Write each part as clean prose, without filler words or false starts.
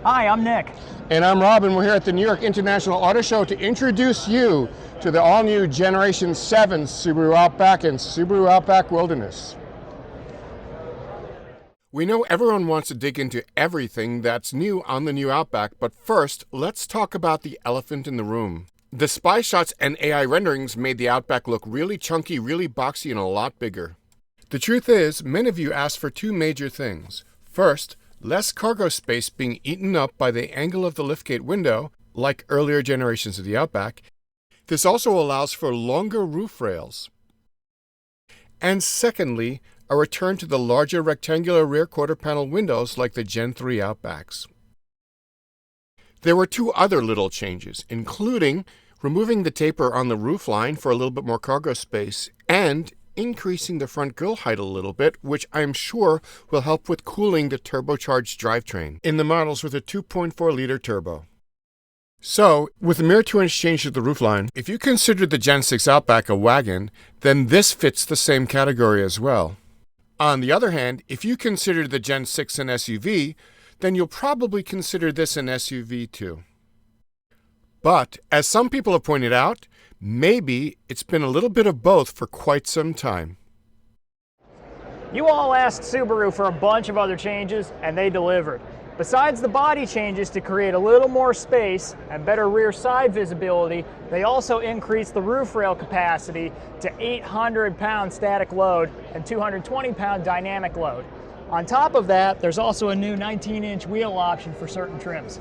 Hi, I'm Nick. And I'm Rob, and we're here at the New York International Auto Show to introduce you to the all-new Generation 7 Subaru Outback and Subaru Outback Wilderness. We know everyone wants to dig into everything that's new on the new Outback, but first, let's talk about the elephant in the room. The spy shots and AI renderings made the Outback look really chunky, really boxy, and a lot bigger. The truth is, many of you asked for two major things. First, less cargo space being eaten up by the angle of the liftgate window, like earlier generations of the Outback. This also allows for longer roof rails. And secondly, a return to the larger rectangular rear quarter panel windows like the Gen 3 Outbacks. There were two other little changes, including removing the taper on the roofline for a little bit more cargo space and increasing the front grille height a little bit, which I'm sure will help with cooling the turbocharged drivetrain in the models with a 2.4-liter turbo. So, with a mere 2-inch change to the roofline, if you consider the Gen 6 Outback a wagon, then this fits the same category as well. On the other hand, if you consider the Gen 6 an SUV, then you'll probably consider this an SUV too. But, as some people have pointed out, maybe it's been a little bit of both for quite some time. You all asked Subaru for a bunch of other changes, and they delivered. Besides the body changes to create a little more space and better rear side visibility, they also increased the roof rail capacity to 800-pound static load and 220-pound dynamic load. On top of that, there's also a new 19-inch wheel option for certain trims.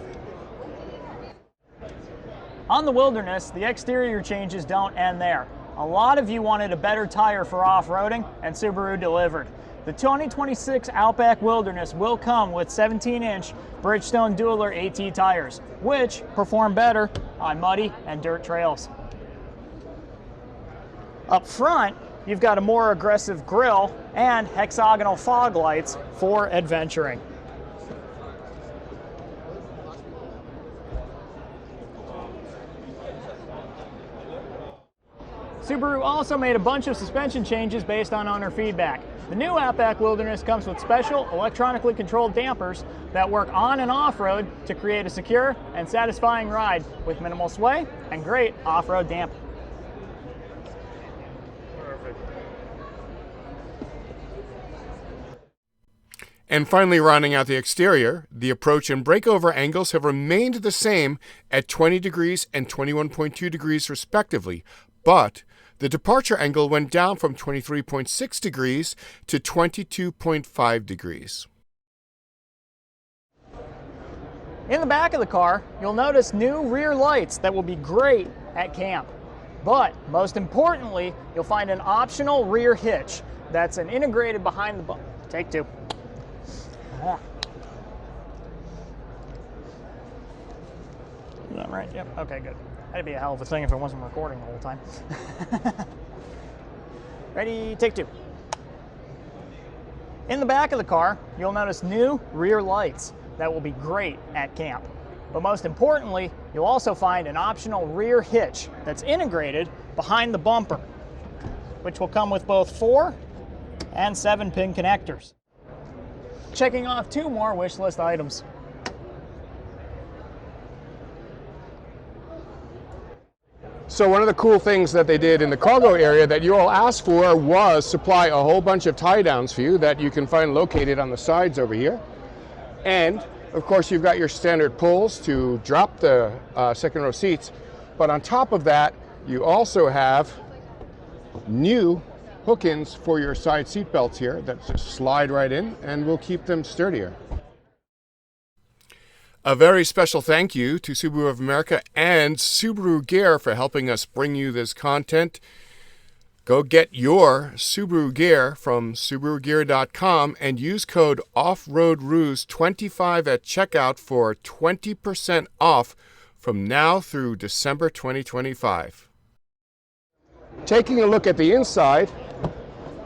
On the Wilderness, the exterior changes don't end there. A lot of you wanted a better tire for off-roading, and Subaru delivered. The 2026 Outback Wilderness will come with 17-inch Bridgestone Dueler AT tires, which perform better on muddy and dirt trails. Up front, you've got a more aggressive grille and hexagonal fog lights for adventuring. Subaru also made a bunch of suspension changes based on owner feedback. The new Outback Wilderness comes with special electronically controlled dampers that work on and off-road to create a secure and satisfying ride with minimal sway and great off-road damping. Perfect. And finally, rounding out the exterior, the approach and breakover angles have remained the same at 20 degrees and 21.2 degrees respectively, but the departure angle went down from 23.6 degrees to 22.5 degrees. In the back of the car, you'll notice new rear lights that will be great at camp. But most importantly, you'll find an optional rear hitch that's an integrated behind the bumper. Take two. Is that right? Yep. Okay, good. That'd be a hell of a thing if it wasn't recording the whole time. Ready, take two. In the back of the car, you'll notice new rear lights that will be great at camp. But most importantly, you'll also find an optional rear hitch that's integrated behind the bumper, which will come with both 4 and 7-pin connectors. Checking off 2 more wish list items. So one of the cool things that they did in the cargo area that you all asked for was supply a whole bunch of tie downs for you that you can find located on the sides over here. And of course you've got your standard pulls to drop the second row seats. But on top of that, you also have new hook-ins for your side seat belts here that just slide right in and will keep them sturdier. A very special thank you to Subaru of America and Subaru Gear for helping us bring you this content. Go get your Subaru Gear from SubaruGear.com and use code Off Road Roos 25 at checkout for 20% off from now through December 2025. Taking a look at the inside,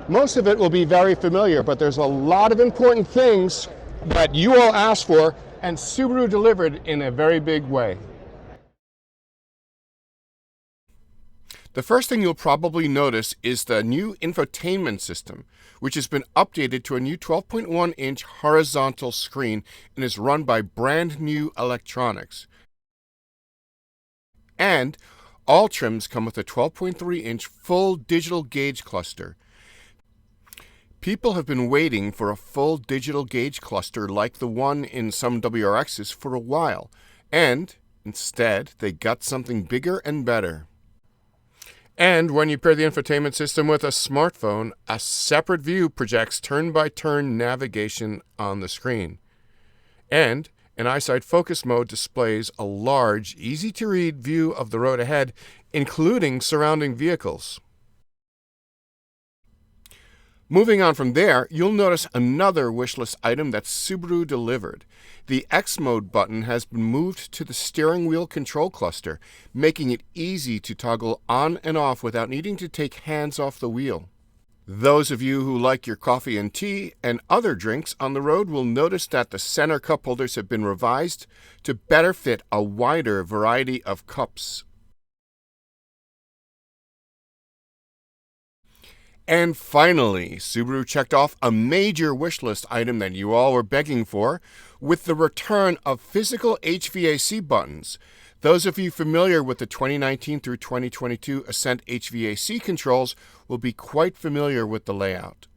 most of it will be very familiar, but there's a lot of important things that you all asked for, and Subaru delivered in a very big way. The first thing you'll probably notice is the new infotainment system, which has been updated to a new 12.1-inch horizontal screen and is run by brand new electronics. And all trims come with a 12.3-inch full digital gauge cluster. People have been waiting for a full digital gauge cluster like the one in some WRXs for a while, and instead they got something bigger and better. And when you pair the infotainment system with a smartphone, a separate view projects turn-by-turn navigation on the screen. And an EyeSight focus mode displays a large, easy-to-read view of the road ahead, including surrounding vehicles. Moving on from there, you'll notice another wishlist item that Subaru delivered. The X-mode button has been moved to the steering wheel control cluster, making it easy to toggle on and off without needing to take hands off the wheel. Those of you who like your coffee and tea and other drinks on the road will notice that the center cup holders have been revised to better fit a wider variety of cups. And finally, Subaru checked off a major wishlist item that you all were begging for with the return of physical HVAC buttons. Those of you familiar with the 2019 through 2022 Ascent HVAC controls will be quite familiar with the layout.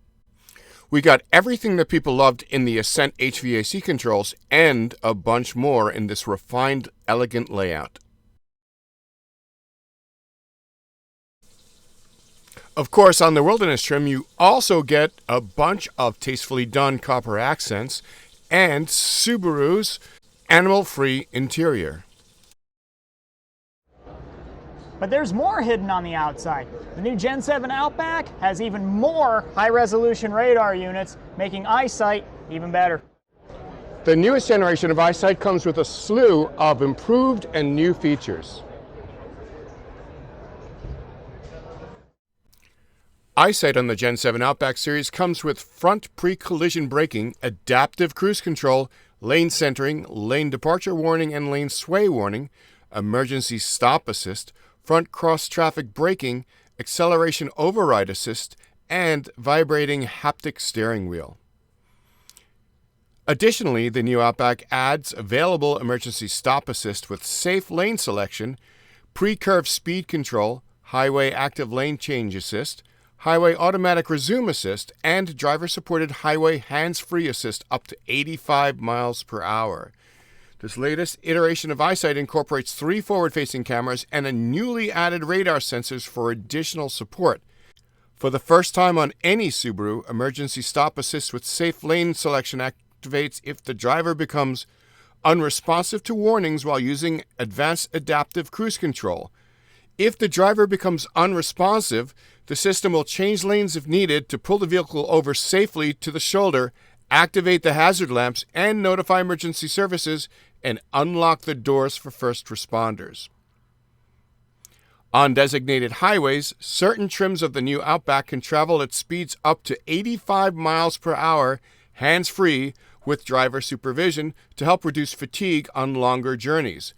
We got everything that people loved in the Ascent HVAC controls and a bunch more in this refined, elegant layout. Of course, on the Wilderness trim, you also get a bunch of tastefully done copper accents and Subaru's animal-free interior. But there's more hidden on the outside. The new Gen 7 Outback has even more high-resolution radar units, making EyeSight even better. The newest generation of EyeSight comes with a slew of improved and new features. EyeSight on the Gen 7 Outback series comes with front pre-collision braking, adaptive cruise control, lane centering, lane departure warning and lane sway warning, emergency stop assist, front cross-traffic braking, acceleration override assist, and vibrating haptic steering wheel. Additionally, the new Outback adds available emergency stop assist with safe lane selection, pre-curve speed control, highway active lane change assist, highway automatic resume assist, and driver-supported highway hands-free assist up to 85 miles per hour. This latest iteration of EyeSight incorporates 3 forward-facing cameras and a newly added radar sensors for additional support. For the first time on any Subaru, emergency stop assist with safe lane selection activates if the driver becomes unresponsive to warnings while using advanced adaptive cruise control. If the driver becomes unresponsive, the system will change lanes if needed to pull the vehicle over safely to the shoulder, activate the hazard lamps, and notify emergency services, and unlock the doors for first responders. On designated highways, certain trims of the new Outback can travel at speeds up to 85 miles per hour, hands-free, with driver supervision to help reduce fatigue on longer journeys.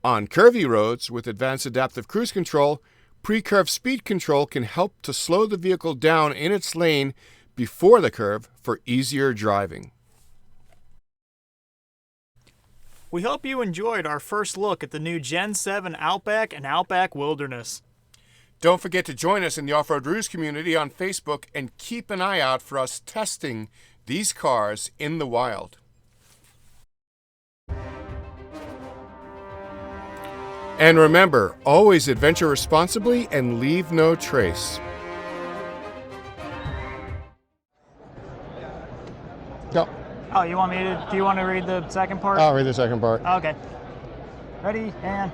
On curvy roads with advanced adaptive cruise control, pre-curve speed control can help to slow the vehicle down in its lane before the curve for easier driving. We hope you enjoyed our first look at the new Gen 7 Outback and Outback Wilderness. Don't forget to join us in the Off Road Roos community on Facebook and keep an eye out for us testing these cars in the wild. And remember, always adventure responsibly and leave no trace. Go. Oh, do you want to read the second part? I'll read the second part. Okay. Ready, and